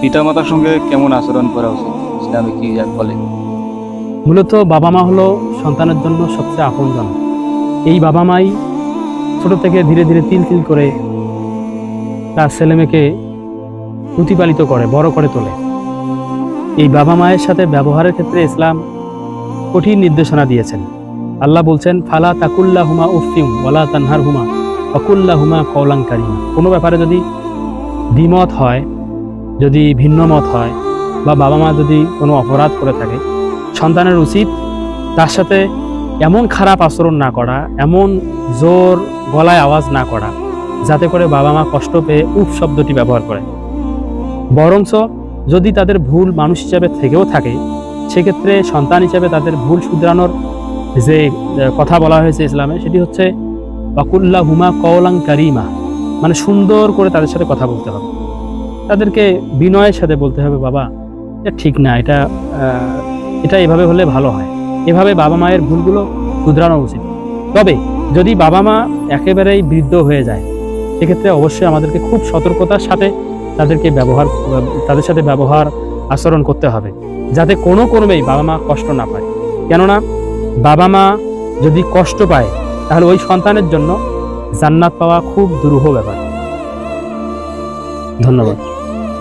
পিতামাতার সঙ্গে কেমন আচরণ করা উচিত, ইসলামে কি বলে? মূলত বাবা মা হলো সন্তানের জন্য সবচেয়ে আপনজন। এই বাবা মাই ছোট থেকে ধীরে ধীরে তিল তিল করে তার ছেলেমেয়েকে প্রতিপালিত করে, বড় করে তোলে। এই বাবা মায়ের সাথে ব্যবহারের ক্ষেত্রে ইসলাম কঠিন নির্দেশনা দিয়েছেন। আল্লাহ বলছেন, ফালা তাকুল্লা হুমা উফিম ওয়ালা তানহার হুমা অকুল্লা হুমা কওলান কারিমা। কোনো ব্যাপারে যদি দ্বিমত হয়, যদি ভিন্ন মত হয়, বা বাবা মা যদি কোনো অপরাধ করে থাকে, সন্তানের উচিত তার সাথে এমন খারাপ আচরণ না করা, এমন জোর গলায় আওয়াজ না করা, যাতে করে বাবা মা কষ্ট পেয়ে উফ শব্দটি ব্যবহার করে। বরঞ্চ যদি তাদের ভুল মানুষ হিসাবে থেকেও থাকে, সেক্ষেত্রে সন্তান হিসাবে তাদের ভুল শুধরানোর যে কথা বলা হয়েছে ইসলামে, সেটি হচ্ছে ওয়াকুল্লা হুমা কওলান কারিমা, মানে সুন্দর করে তাদের সাথে কথা বলতে হবে। তাদেরকে বিনয়ের সাথে বলতে হবে, বাবা এটা ঠিক না, এটা এভাবে হলে ভালো হয়। এভাবে বাবা মায়ের ভুলগুলো শুধরানো উচিত। তবে যদি বাবা মা একেবারেই বৃদ্ধ হয়ে যায়, সেক্ষেত্রে অবশ্যই আমাদেরকে খুব সতর্কতার সাথে তাদের সাথে ব্যবহার আচরণ করতে হবে, যাতে কোনো ক্রমেই বাবা মা কষ্ট না পায়। কেননা বাবা মা যদি কষ্ট পায়, তাহলে ওই সন্তানের জন্য জান্নাত পাওয়া খুব দুরূহ ব্যাপার। ধন্যবাদ।